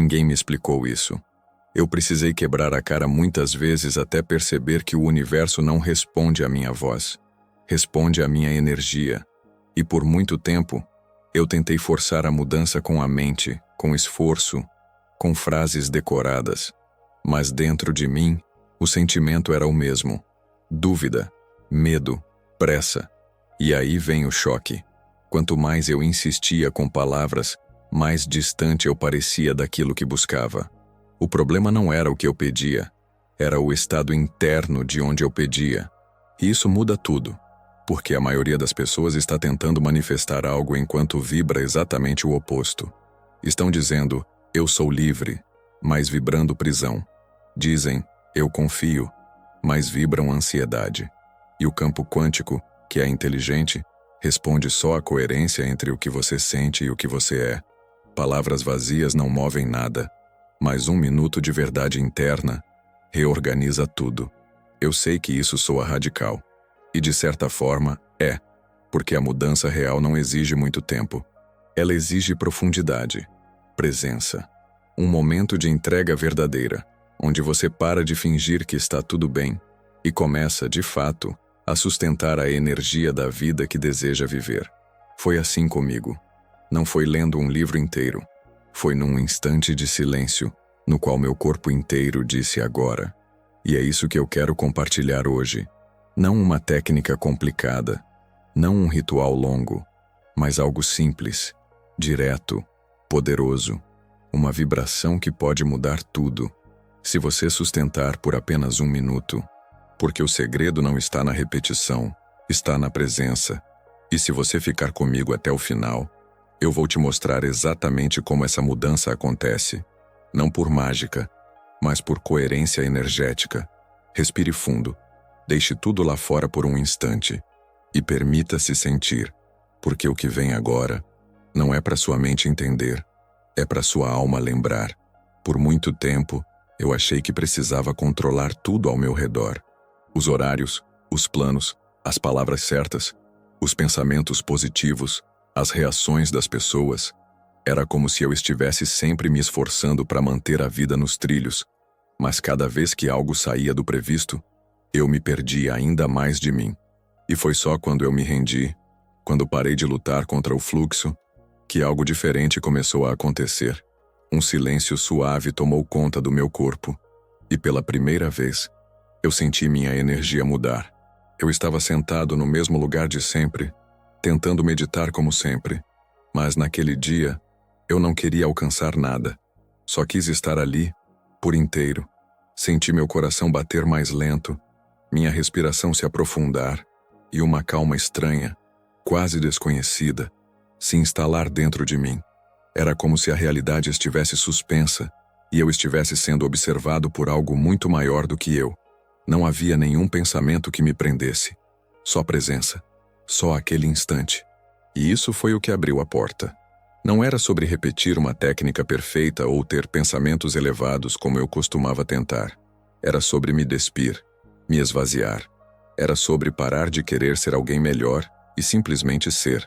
Ninguém me explicou isso. Eu precisei quebrar a cara muitas vezes até perceber que o universo não responde à minha voz, responde à minha energia. E por muito tempo, eu tentei forçar a mudança com a mente, com esforço, com frases decoradas. Mas dentro de mim, o sentimento era o mesmo: dúvida, medo, pressa. E aí vem o choque. Quanto mais eu insistia com palavras, mais distante eu parecia daquilo que buscava. O problema não era o que eu pedia, era o estado interno de onde eu pedia. E isso muda tudo, porque a maioria das pessoas está tentando manifestar algo enquanto vibra exatamente o oposto. Estão dizendo, eu sou livre, mas vibrando prisão. Dizem, eu confio, mas vibram ansiedade. E o campo quântico, que é inteligente, responde só à coerência entre o que você sente e o que você é. Palavras vazias não movem nada, mas 1 minuto de verdade interna reorganiza tudo. Eu sei que isso soa radical. E de certa forma, é, porque a mudança real não exige muito tempo. Ela exige profundidade, presença. Um momento de entrega verdadeira, onde você para de fingir que está tudo bem e começa, de fato, a sustentar a energia da vida que deseja viver. Foi assim comigo. Não foi lendo um livro inteiro. Foi num instante de silêncio, no qual meu corpo inteiro disse agora. E é isso que eu quero compartilhar hoje. Não uma técnica complicada, não um ritual longo, mas algo simples, direto, poderoso. Uma vibração que pode mudar tudo, se você sustentar por apenas 1 minuto. Porque o segredo não está na repetição, está na presença. E se você ficar comigo até o final, eu vou te mostrar exatamente como essa mudança acontece. Não por mágica, mas por coerência energética. Respire fundo, deixe tudo lá fora por um instante e permita-se sentir, porque o que vem agora não é para sua mente entender, é para sua alma lembrar. Por muito tempo, eu achei que precisava controlar tudo ao meu redor. Os horários, os planos, as palavras certas, os pensamentos positivos, as reações das pessoas. Era como se eu estivesse sempre me esforçando para manter a vida nos trilhos, mas cada vez que algo saía do previsto, eu me perdia ainda mais de mim. E foi só quando eu me rendi, quando parei de lutar contra o fluxo, que algo diferente começou a acontecer. Um silêncio suave tomou conta do meu corpo, e pela primeira vez, eu senti minha energia mudar. Eu estava sentado no mesmo lugar de sempre, tentando meditar como sempre, mas naquele dia, eu não queria alcançar nada. Só quis estar ali, por inteiro. Senti meu coração bater mais lento, minha respiração se aprofundar, e uma calma estranha, quase desconhecida, se instalar dentro de mim. Era como se a realidade estivesse suspensa, e eu estivesse sendo observado por algo muito maior do que eu. Não havia nenhum pensamento que me prendesse. Só presença. Só aquele instante. E isso foi o que abriu a porta. Não era sobre repetir uma técnica perfeita ou ter pensamentos elevados como eu costumava tentar. Era sobre me despir, me esvaziar. Era sobre parar de querer ser alguém melhor e simplesmente ser.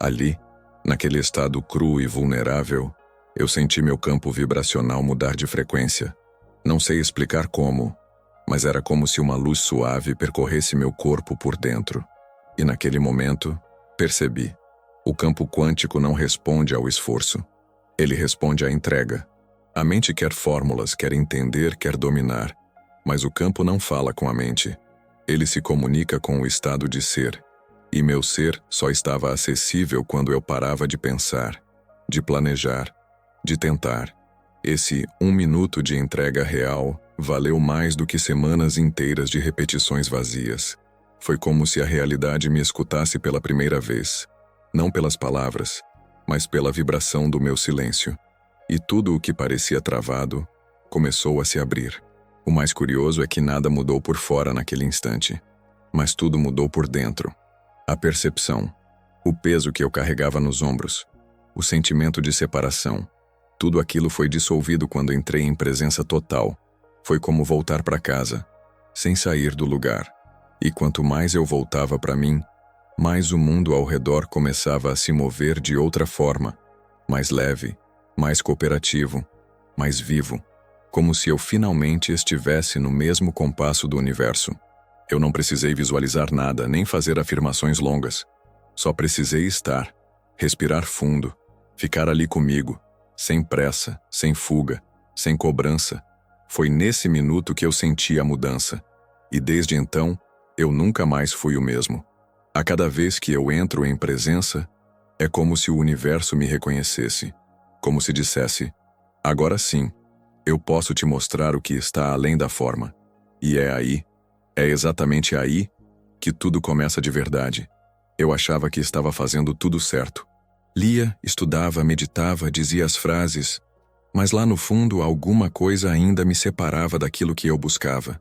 Ali, naquele estado cru e vulnerável, eu senti meu campo vibracional mudar de frequência. Não sei explicar como, mas era como se uma luz suave percorresse meu corpo por dentro. E naquele momento, percebi. O campo quântico não responde ao esforço. Ele responde à entrega. A mente quer fórmulas, quer entender, quer dominar. Mas o campo não fala com a mente. Ele se comunica com o estado de ser. E meu ser só estava acessível quando eu parava de pensar, de planejar, de tentar. Esse 1 minuto de entrega real valeu mais do que semanas inteiras de repetições vazias. Foi como se a realidade me escutasse pela primeira vez. Não pelas palavras, mas pela vibração do meu silêncio. E tudo o que parecia travado começou a se abrir. O mais curioso é que nada mudou por fora naquele instante, mas tudo mudou por dentro. A percepção, o peso que eu carregava nos ombros, o sentimento de separação, tudo aquilo foi dissolvido quando entrei em presença total. Foi como voltar para casa, sem sair do lugar. E quanto mais eu voltava para mim, mais o mundo ao redor começava a se mover de outra forma, mais leve, mais cooperativo, mais vivo, como se eu finalmente estivesse no mesmo compasso do universo. Eu não precisei visualizar nada, nem fazer afirmações longas. Só precisei estar, respirar fundo, ficar ali comigo, sem pressa, sem fuga, sem cobrança. Foi nesse minuto que eu senti a mudança. E desde então, eu nunca mais fui o mesmo. A cada vez que eu entro em presença, é como se o universo me reconhecesse, como se dissesse: agora sim, eu posso te mostrar o que está além da forma. E é exatamente aí, que tudo começa de verdade. Eu achava que estava fazendo tudo certo. Lia, estudava, meditava, dizia as frases, mas lá no fundo alguma coisa ainda me separava daquilo que eu buscava.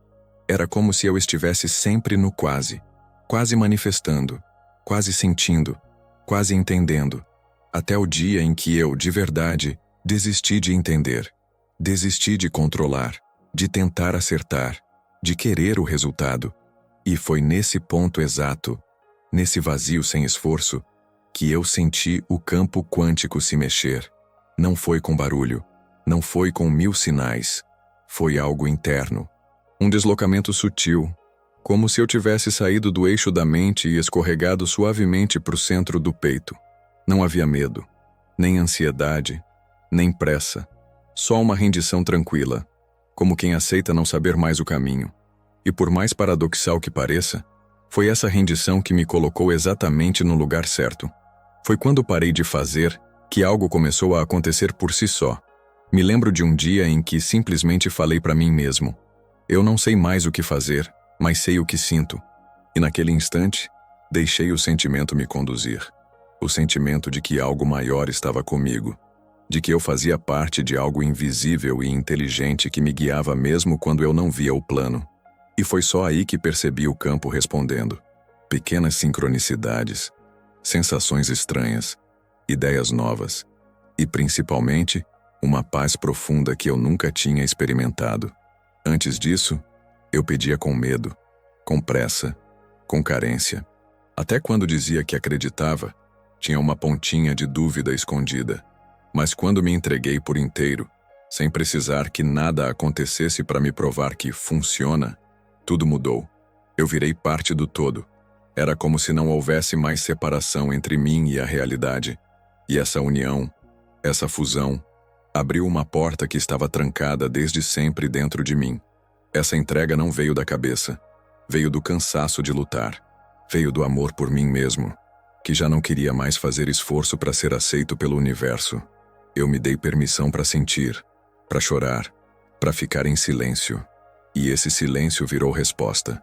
Era como se eu estivesse sempre no quase, quase manifestando, quase sentindo, quase entendendo, até o dia em que eu, de verdade, desisti de entender, desisti de controlar, de tentar acertar, de querer o resultado. E foi nesse ponto exato, nesse vazio sem esforço, que eu senti o campo quântico se mexer. Não foi com barulho, não foi com 1000 sinais, foi algo interno. Um deslocamento sutil, como se eu tivesse saído do eixo da mente e escorregado suavemente para o centro do peito. Não havia medo, nem ansiedade, nem pressa, só uma rendição tranquila, como quem aceita não saber mais o caminho. E por mais paradoxal que pareça, foi essa rendição que me colocou exatamente no lugar certo. Foi quando parei de fazer que algo começou a acontecer por si só. Me lembro de um dia em que simplesmente falei para mim mesmo: eu não sei mais o que fazer, mas sei o que sinto. E naquele instante, deixei o sentimento me conduzir. O sentimento de que algo maior estava comigo, de que eu fazia parte de algo invisível e inteligente que me guiava mesmo quando eu não via o plano. E foi só aí que percebi o campo respondendo. Pequenas sincronicidades, sensações estranhas, ideias novas e, principalmente, uma paz profunda que eu nunca tinha experimentado. Antes disso, eu pedia com medo, com pressa, com carência. Até quando dizia que acreditava, tinha uma pontinha de dúvida escondida. Mas quando me entreguei por inteiro, sem precisar que nada acontecesse para me provar que funciona, tudo mudou. Eu virei parte do todo. Era como se não houvesse mais separação entre mim e a realidade. E essa união, essa fusão, abriu uma porta que estava trancada desde sempre dentro de mim. Essa entrega não veio da cabeça. Veio do cansaço de lutar. Veio do amor por mim mesmo, que já não queria mais fazer esforço para ser aceito pelo universo. Eu me dei permissão para sentir, para chorar, para ficar em silêncio. E esse silêncio virou resposta.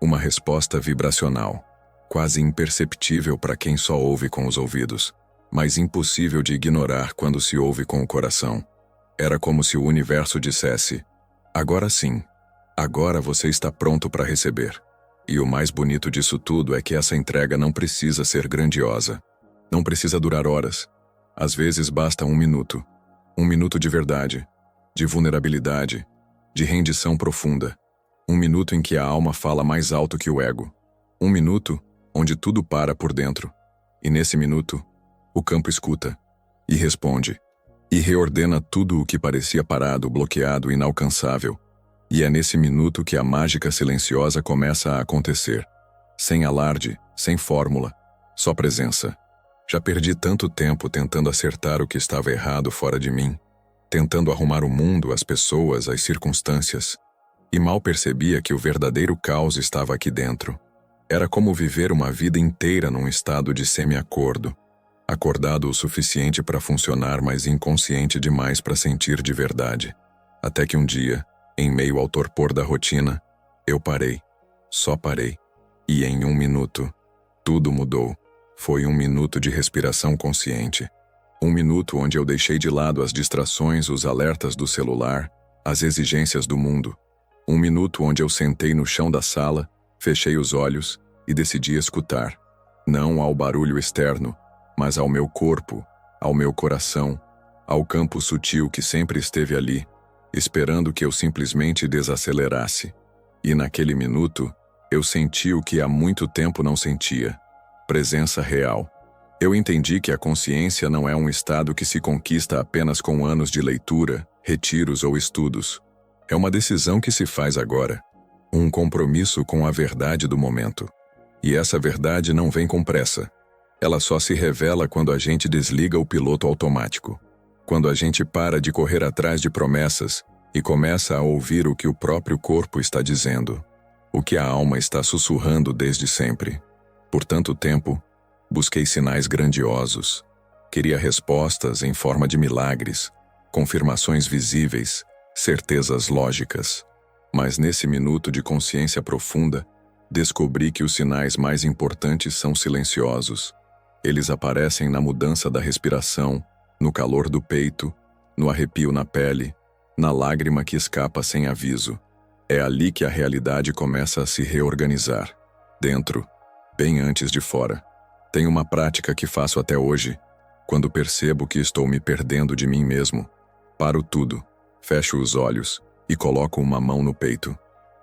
Uma resposta vibracional, quase imperceptível para quem só ouve com os ouvidos, mas impossível de ignorar quando se ouve com o coração. Era como se o universo dissesse: agora sim, agora você está pronto para receber. E o mais bonito disso tudo é que essa entrega não precisa ser grandiosa. Não precisa durar horas. Às vezes basta 1 minuto. 1 minuto de verdade, de vulnerabilidade, de rendição profunda. 1 minuto em que a alma fala mais alto que o ego. 1 minuto onde tudo para por dentro. E nesse minuto, o campo escuta e responde. E reordena tudo o que parecia parado, bloqueado, inalcançável. E é nesse minuto que a mágica silenciosa começa a acontecer. Sem alarde, sem fórmula, só presença. Já perdi tanto tempo tentando acertar o que estava errado fora de mim, tentando arrumar o mundo, as pessoas, as circunstâncias, e mal percebia que o verdadeiro caos estava aqui dentro. Era como viver uma vida inteira num estado de semi-acordo, acordado o suficiente para funcionar, mas inconsciente demais para sentir de verdade. Até que um dia, em meio ao torpor da rotina, eu parei, só parei, e em 1 minuto, tudo mudou. Foi 1 minuto de respiração consciente. 1 minuto onde eu deixei de lado as distrações, os alertas do celular, as exigências do mundo. 1 minuto onde eu sentei no chão da sala, fechei os olhos e decidi escutar. Não ao barulho externo, mas ao meu corpo, ao meu coração, ao campo sutil que sempre esteve ali, esperando que eu simplesmente desacelerasse. E naquele minuto, eu senti o que há muito tempo não sentia. Presença real. Eu entendi que a consciência não é um estado que se conquista apenas com anos de leitura, retiros ou estudos. É uma decisão que se faz agora, um compromisso com a verdade do momento. E essa verdade não vem com pressa. Ela só se revela quando a gente desliga o piloto automático. Quando a gente para de correr atrás de promessas e começa a ouvir o que o próprio corpo está dizendo, o que a alma está sussurrando desde sempre. Por tanto tempo, busquei sinais grandiosos. Queria respostas em forma de milagres, confirmações visíveis, certezas lógicas. Mas nesse minuto de consciência profunda, descobri que os sinais mais importantes são silenciosos. Eles aparecem na mudança da respiração, no calor do peito, no arrepio na pele, na lágrima que escapa sem aviso. É ali que a realidade começa a se reorganizar. Dentro, bem antes de fora. Tem uma prática que faço até hoje. Quando percebo que estou me perdendo de mim mesmo, paro tudo, fecho os olhos e coloco uma mão no peito.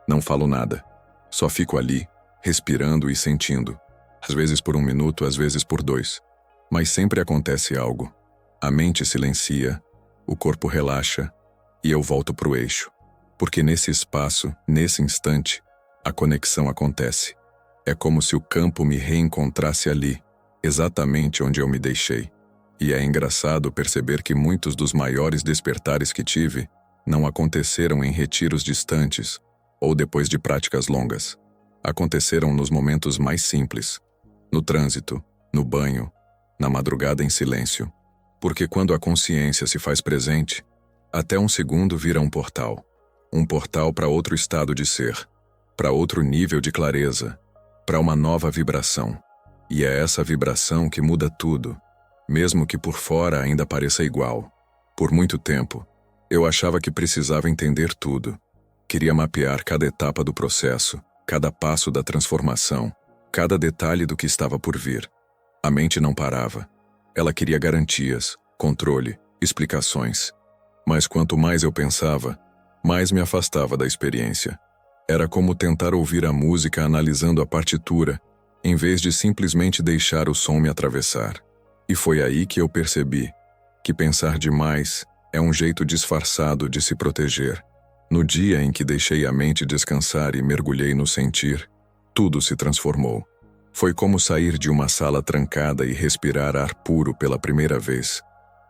Não falo nada. Só fico ali, respirando e sentindo. Às vezes por 1 minuto, às vezes por 2. Mas sempre acontece algo. A mente silencia, o corpo relaxa e eu volto pro eixo. Porque nesse espaço, nesse instante, a conexão acontece. É como se o campo me reencontrasse ali, exatamente onde eu me deixei. E é engraçado perceber que muitos dos maiores despertares que tive não aconteceram em retiros distantes ou depois de práticas longas. Aconteceram nos momentos mais simples, no trânsito, no banho, na madrugada em silêncio. Porque quando a consciência se faz presente, até 1 segundo vira um portal. Um portal para outro estado de ser, para outro nível de clareza, para uma nova vibração. E é essa vibração que muda tudo, mesmo que por fora ainda pareça igual. Por muito tempo, eu achava que precisava entender tudo. Queria mapear cada etapa do processo, cada passo da transformação, cada detalhe do que estava por vir. A mente não parava. Ela queria garantias, controle, explicações. Mas quanto mais eu pensava, mais me afastava da experiência. Era como tentar ouvir a música analisando a partitura, em vez de simplesmente deixar o som me atravessar. E foi aí que eu percebi que pensar demais é um jeito disfarçado de se proteger. No dia em que deixei a mente descansar e mergulhei no sentir, tudo se transformou. Foi como sair de uma sala trancada e respirar ar puro pela primeira vez.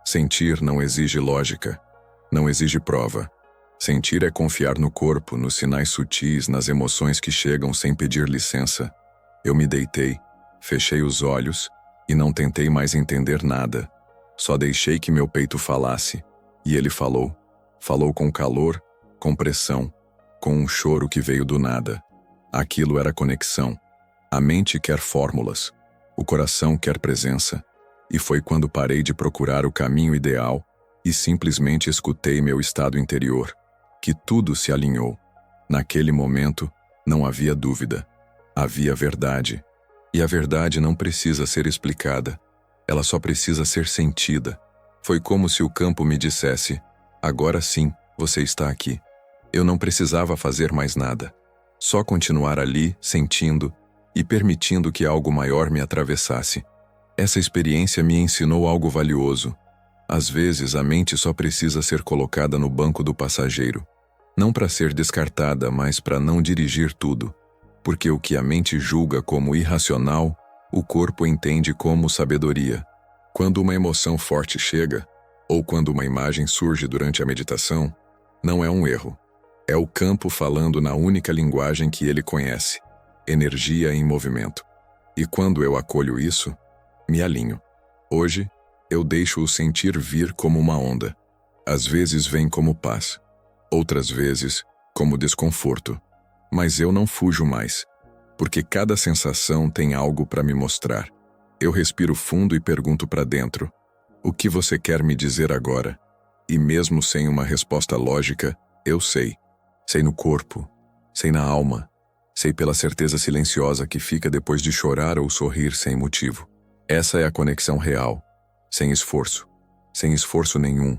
Sentir não exige lógica, não exige prova. Sentir é confiar no corpo, nos sinais sutis, nas emoções que chegam sem pedir licença. Eu me deitei, fechei os olhos e não tentei mais entender nada. Só deixei que meu peito falasse. E ele falou. Falou com calor, com pressão, com um choro que veio do nada. Aquilo era conexão. A mente quer fórmulas, o coração quer presença. E foi quando parei de procurar o caminho ideal e simplesmente escutei meu estado interior, que tudo se alinhou. Naquele momento, não havia dúvida. Havia verdade. E a verdade não precisa ser explicada. Ela só precisa ser sentida. Foi como se o campo me dissesse: agora sim, você está aqui. Eu não precisava fazer mais nada. Só continuar ali, sentindo e permitindo que algo maior me atravessasse. Essa experiência me ensinou algo valioso. Às vezes, a mente só precisa ser colocada no banco do passageiro. Não para ser descartada, mas para não dirigir tudo. Porque o que a mente julga como irracional, o corpo entende como sabedoria. Quando uma emoção forte chega, ou quando uma imagem surge durante a meditação, não é um erro. É o campo falando na única linguagem que ele conhece: energia em movimento. E quando eu acolho isso, me alinho. Hoje, eu deixo o sentir vir como uma onda. Às vezes vem como paz, outras vezes como desconforto. Mas eu não fujo mais, porque cada sensação tem algo para me mostrar. Eu respiro fundo e pergunto para dentro: o que você quer me dizer agora? E mesmo sem uma resposta lógica, eu sei. Sei no corpo, sei na alma, sei pela certeza silenciosa que fica depois de chorar ou sorrir sem motivo. Essa é a conexão real, sem esforço nenhum.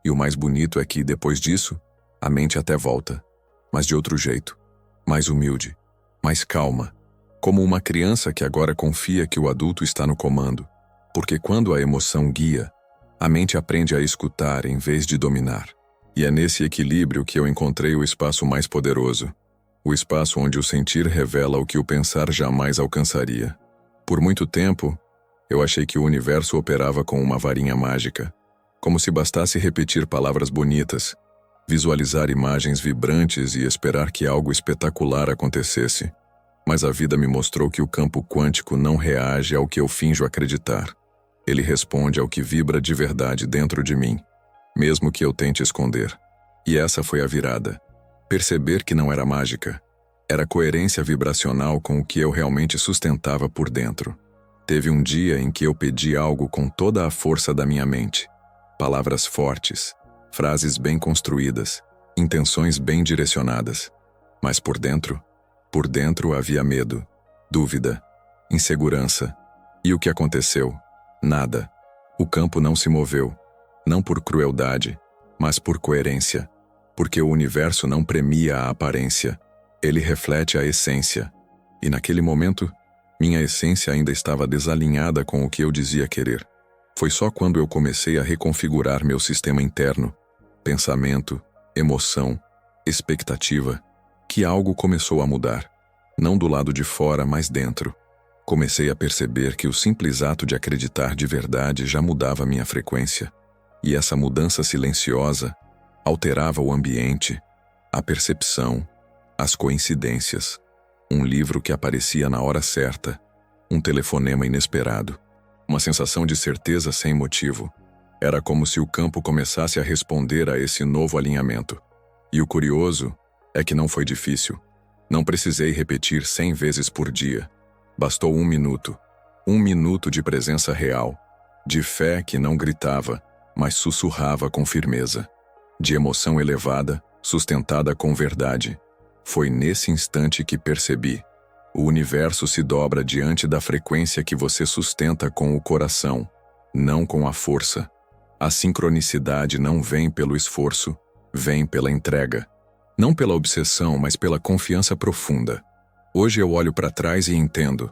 E o mais bonito é que, depois disso, a mente até volta, mas de outro jeito, mais humilde, mais calma, como uma criança que agora confia que o adulto está no comando. Porque quando a emoção guia, a mente aprende a escutar em vez de dominar. E é nesse equilíbrio que eu encontrei o espaço mais poderoso. O espaço onde o sentir revela o que o pensar jamais alcançaria. Por muito tempo, eu achei que o universo operava com uma varinha mágica, como se bastasse repetir palavras bonitas, visualizar imagens vibrantes e esperar que algo espetacular acontecesse. Mas a vida me mostrou que o campo quântico não reage ao que eu finjo acreditar. Ele responde ao que vibra de verdade dentro de mim, mesmo que eu tente esconder. E essa foi a virada. Perceber que não era mágica. Era coerência vibracional com o que eu realmente sustentava por dentro. Teve um dia em que eu pedi algo com toda a força da minha mente. Palavras fortes, frases bem construídas, intenções bem direcionadas. Mas por dentro havia medo, dúvida, insegurança. E o que aconteceu? Nada. O campo não se moveu, não por crueldade, mas por coerência. Porque o universo não premia a aparência, ele reflete a essência. E naquele momento, minha essência ainda estava desalinhada com o que eu dizia querer. Foi só quando eu comecei a reconfigurar meu sistema interno, pensamento, emoção, expectativa, que algo começou a mudar. Não do lado de fora, mas dentro. Comecei a perceber que o simples ato de acreditar de verdade já mudava minha frequência. E essa mudança silenciosa alterava o ambiente, a percepção, as coincidências. Um livro que aparecia na hora certa, um telefonema inesperado, uma sensação de certeza sem motivo. Era como se o campo começasse a responder a esse novo alinhamento. E o curioso é que não foi difícil. Não precisei repetir 100 vezes por dia. Bastou 1 minuto. 1 minuto de presença real, de fé que não gritava, mas sussurrava com firmeza. De emoção elevada, sustentada com verdade. Foi nesse instante que percebi. O universo se dobra diante da frequência que você sustenta com o coração, não com a força. A sincronicidade não vem pelo esforço, vem pela entrega. Não pela obsessão, mas pela confiança profunda. Hoje eu olho para trás e entendo.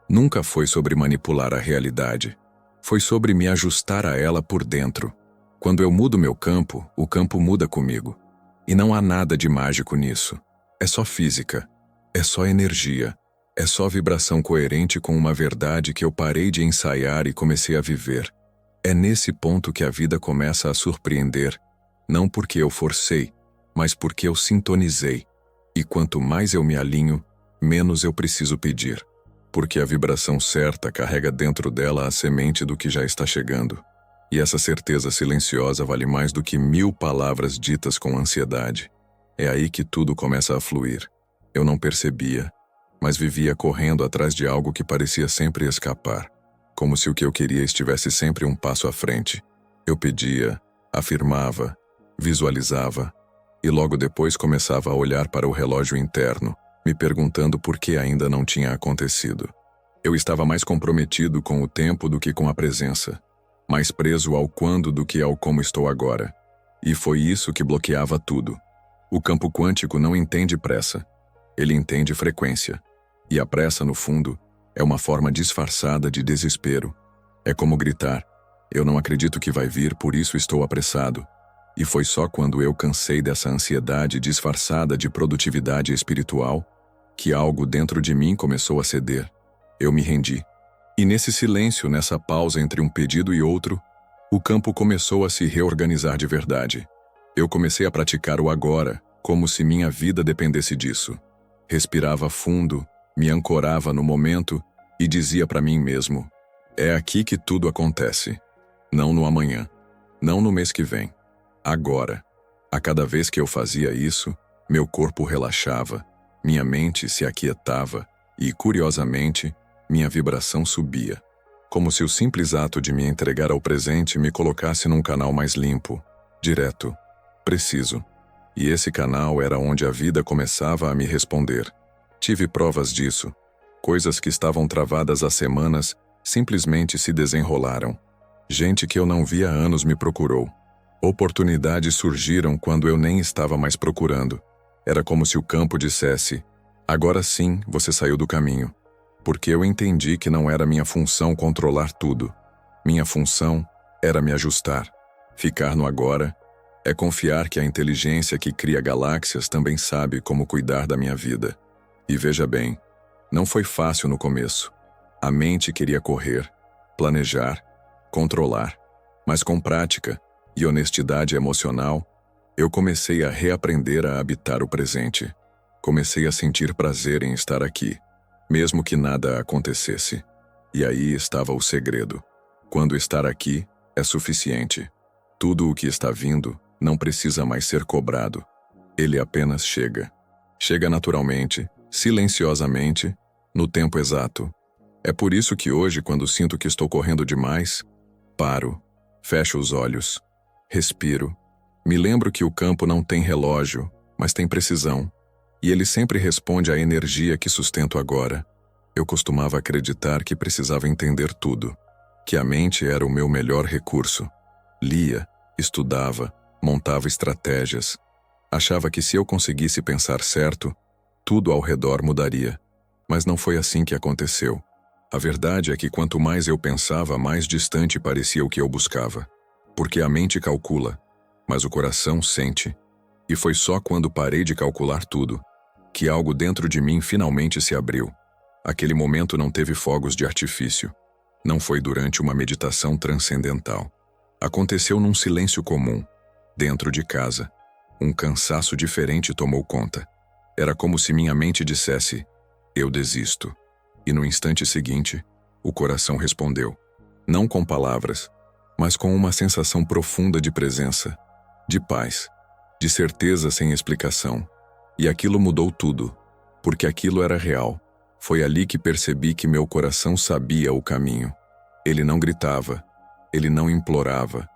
Nunca foi sobre manipular a realidade. Foi sobre me ajustar a ela por dentro. Quando eu mudo meu campo, o campo muda comigo. E não há nada de mágico nisso. É só física. É só energia. É só vibração coerente com uma verdade que eu parei de ensaiar e comecei a viver. É nesse ponto que a vida começa a surpreender. Não porque eu forcei, mas porque eu sintonizei. E quanto mais eu me alinho, menos eu preciso pedir. Porque a vibração certa carrega dentro dela a semente do que já está chegando. E essa certeza silenciosa vale mais do que 1000 palavras ditas com ansiedade. É aí que tudo começa a fluir. Eu não percebia, mas vivia correndo atrás de algo que parecia sempre escapar. Como se o que eu queria estivesse sempre um passo à frente. Eu pedia, afirmava, visualizava, e logo depois começava a olhar para o relógio interno, me perguntando por que ainda não tinha acontecido. Eu estava mais comprometido com o tempo do que com a presença. Mais preso ao quando do que ao como estou agora. E foi isso que bloqueava tudo. O campo quântico não entende pressa. Ele entende frequência. E a pressa, no fundo, é uma forma disfarçada de desespero. É como gritar, eu não acredito que vai vir, por isso estou apressado. E foi só quando eu cansei dessa ansiedade disfarçada de produtividade espiritual que algo dentro de mim começou a ceder. Eu me rendi. E nesse silêncio, nessa pausa entre um pedido e outro, o campo começou a se reorganizar de verdade. Eu comecei a praticar o agora, como se minha vida dependesse disso. Respirava fundo, me ancorava no momento e dizia para mim mesmo, é aqui que tudo acontece. Não no amanhã, não no mês que vem. Agora. A cada vez que eu fazia isso, meu corpo relaxava, minha mente se aquietava e, curiosamente, minha vibração subia. Como se o simples ato de me entregar ao presente me colocasse num canal mais limpo, direto, preciso. E esse canal era onde a vida começava a me responder. Tive provas disso. Coisas que estavam travadas há semanas simplesmente se desenrolaram. Gente que eu não via há anos me procurou. Oportunidades surgiram quando eu nem estava mais procurando. Era como se o campo dissesse, agora sim você saiu do caminho. Porque eu entendi que não era minha função controlar tudo. Minha função era me ajustar, ficar no agora, É confiar que a inteligência que cria galáxias também sabe como cuidar da minha vida. E veja bem, não foi fácil no começo. A mente queria correr, planejar, controlar, mas com prática e honestidade emocional, eu comecei a reaprender a habitar o presente. Comecei a sentir prazer em estar aqui, mesmo que nada acontecesse. E aí estava o segredo. Quando estar aqui é suficiente. Tudo o que está vindo não precisa mais ser cobrado. Ele apenas chega. Chega naturalmente, silenciosamente, no tempo exato. É por isso que hoje, quando sinto que estou correndo demais, paro, fecho os olhos, respiro. Me lembro que o campo não tem relógio, mas tem precisão. E ele sempre responde à energia que sustento agora. Eu costumava acreditar que precisava entender tudo, que a mente era o meu melhor recurso. Lia, estudava, montava estratégias. Achava que se eu conseguisse pensar certo, tudo ao redor mudaria. Mas não foi assim que aconteceu. A verdade é que quanto mais eu pensava, mais distante parecia o que eu buscava. Porque a mente calcula, mas o coração sente. E foi só quando parei de calcular tudo, que algo dentro de mim finalmente se abriu. Aquele momento não teve fogos de artifício. Não foi durante uma meditação transcendental. Aconteceu num silêncio comum, dentro de casa. Um cansaço diferente tomou conta. Era como se minha mente dissesse, eu desisto. E no instante seguinte, o coração respondeu. Não com palavras, mas com uma sensação profunda de presença, de paz, de certeza sem explicação. E aquilo mudou tudo, porque aquilo era real. Foi ali que percebi que meu coração sabia o caminho. Ele não gritava, ele não implorava,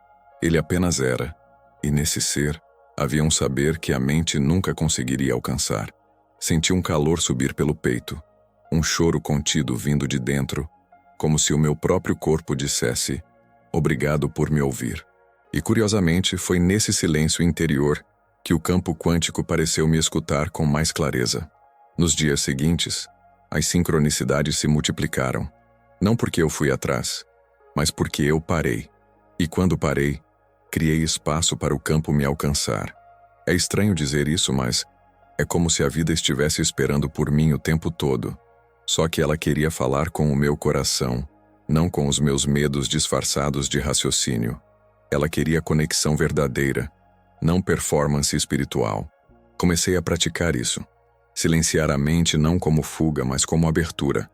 ele apenas era. E nesse ser, havia um saber que a mente nunca conseguiria alcançar. Senti um calor subir pelo peito, um choro contido vindo de dentro, como se o meu próprio corpo dissesse, obrigado por me ouvir. E curiosamente, foi nesse silêncio interior que o campo quântico pareceu me escutar com mais clareza. Nos dias seguintes, as sincronicidades se multiplicaram. Não porque eu fui atrás, mas porque eu parei. E quando parei, criei espaço para o campo me alcançar. É estranho dizer isso, mas é como se a vida estivesse esperando por mim o tempo todo. Só que ela queria falar com o meu coração, não com os meus medos disfarçados de raciocínio. Ela queria conexão verdadeira, não performance espiritual. Comecei a praticar isso. Silenciar a mente não como fuga, mas como abertura.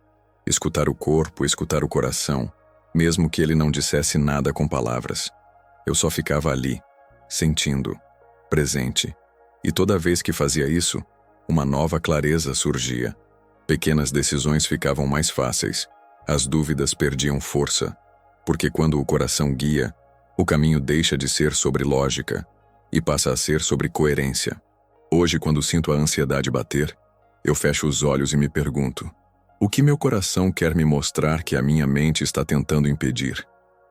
Escutar o corpo, escutar o coração, mesmo que ele não dissesse nada com palavras. Eu só ficava ali, sentindo, presente. E toda vez que fazia isso, uma nova clareza surgia. Pequenas decisões ficavam mais fáceis. As dúvidas perdiam força. Porque quando o coração guia, o caminho deixa de ser sobre lógica e passa a ser sobre coerência. Hoje, quando sinto a ansiedade bater, eu fecho os olhos e me pergunto: o que meu coração quer me mostrar que a minha mente está tentando impedir?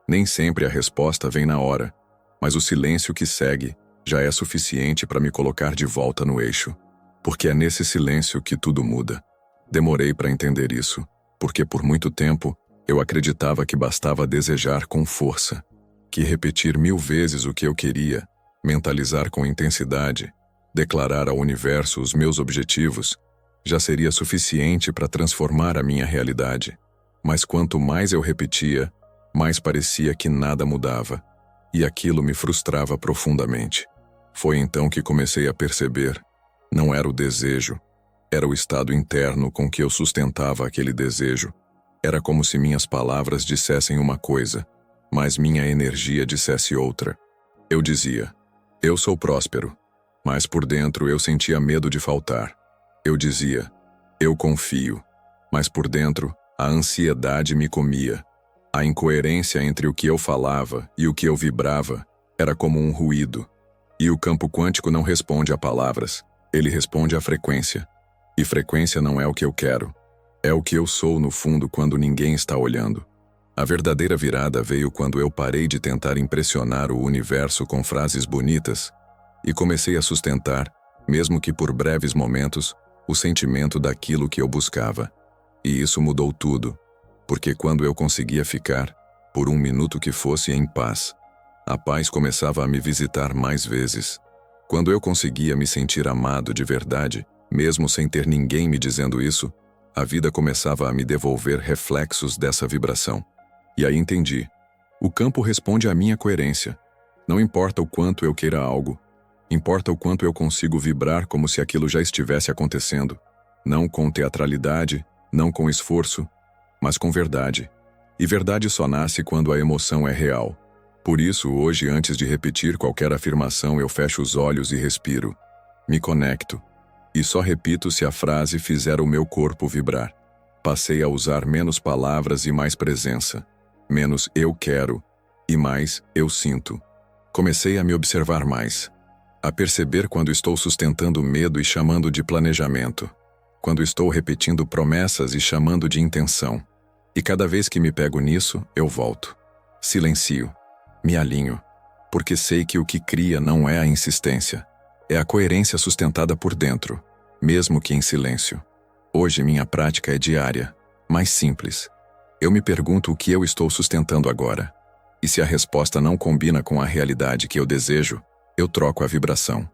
Nem sempre a resposta vem na hora, mas o silêncio que segue já é suficiente para me colocar de volta no eixo. Porque é nesse silêncio que tudo muda. Demorei para entender isso, porque por muito tempo eu acreditava que bastava desejar com força, que repetir 1000 vezes o que eu queria, mentalizar com intensidade, declarar ao universo os meus objetivos, já seria suficiente para transformar a minha realidade. Mas quanto mais eu repetia, mais parecia que nada mudava, e aquilo me frustrava profundamente. Foi então que comecei a perceber, não era o desejo, era o estado interno com que eu sustentava aquele desejo. Era como se minhas palavras dissessem uma coisa, mas minha energia dissesse outra. Eu dizia, eu sou próspero, mas por dentro eu sentia medo de faltar. Eu dizia, eu confio, mas por dentro a ansiedade me comia. A incoerência entre o que eu falava e o que eu vibrava era como um ruído. E o campo quântico não responde a palavras, ele responde à frequência. E frequência não é o que eu quero, é o que eu sou no fundo quando ninguém está olhando. A verdadeira virada veio quando eu parei de tentar impressionar o universo com frases bonitas e comecei a sustentar, mesmo que por breves momentos, o sentimento daquilo que eu buscava. E isso mudou tudo, porque quando eu conseguia ficar, por um minuto que fosse, em paz, A paz começava a me visitar mais vezes. Quando eu conseguia me sentir amado de verdade, mesmo sem ter ninguém me dizendo isso, a vida começava a me devolver reflexos dessa vibração. E aí entendi. O campo responde à minha coerência. Não importa o quanto eu queira algo, importa o quanto eu consigo vibrar como se aquilo já estivesse acontecendo. Não com teatralidade, não com esforço, mas com verdade. E verdade só nasce quando a emoção é real. Por isso, hoje, antes de repetir qualquer afirmação, eu fecho os olhos e respiro. Me conecto. E só repito se a frase fizer o meu corpo vibrar. Passei a usar menos palavras e mais presença. Menos eu quero e mais eu sinto. Comecei a me observar mais. A perceber quando estou sustentando medo e chamando de planejamento. Quando estou repetindo promessas e chamando de intenção. E cada vez que me pego nisso, eu volto. Silencio. Me alinho. Porque sei que o que cria não é a insistência. É a coerência sustentada por dentro, mesmo que em silêncio. Hoje minha prática é diária, mais simples. Eu me pergunto o que eu estou sustentando agora. E se a resposta não combina com a realidade que eu desejo, eu troco a vibração.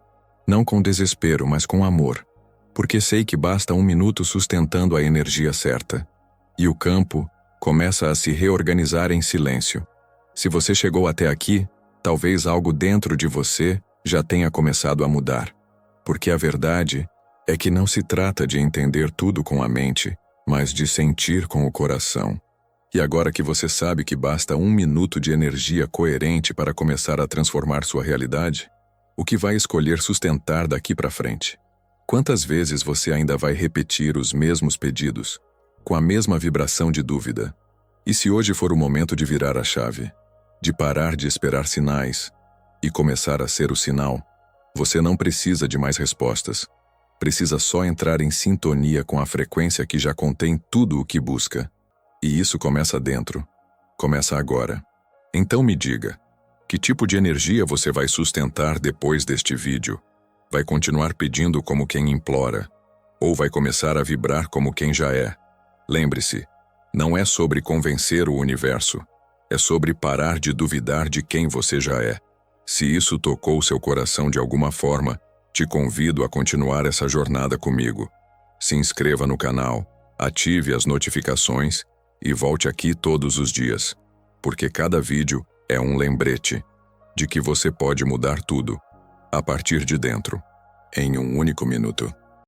Não com desespero, mas com amor. Porque sei que basta 1 minuto sustentando a energia certa. E o campo começa a se reorganizar em silêncio. Se você chegou até aqui, talvez algo dentro de você já tenha começado a mudar. Porque a verdade é que não se trata de entender tudo com a mente, mas de sentir com o coração. E agora que você sabe que basta 1 minuto de energia coerente para começar a transformar sua realidade, o que vai escolher sustentar daqui para frente? Quantas vezes você ainda vai repetir os mesmos pedidos, com a mesma vibração de dúvida? E se hoje for o momento de virar a chave, de parar de esperar sinais e começar a ser o sinal, você não precisa de mais respostas. Precisa só entrar em sintonia com a frequência que já contém tudo o que busca. E isso começa dentro. Começa agora. Então me diga, que tipo de energia você vai sustentar depois deste vídeo? Vai continuar pedindo como quem implora? Ou vai começar a vibrar como quem já é? Lembre-se, não é sobre convencer o universo. É sobre parar de duvidar de quem você já é. Se isso tocou seu coração de alguma forma, te convido a continuar essa jornada comigo. Se inscreva no canal, ative as notificações e volte aqui todos os dias, porque cada vídeo é um lembrete de que você pode mudar tudo, a partir de dentro, em 1 único minuto.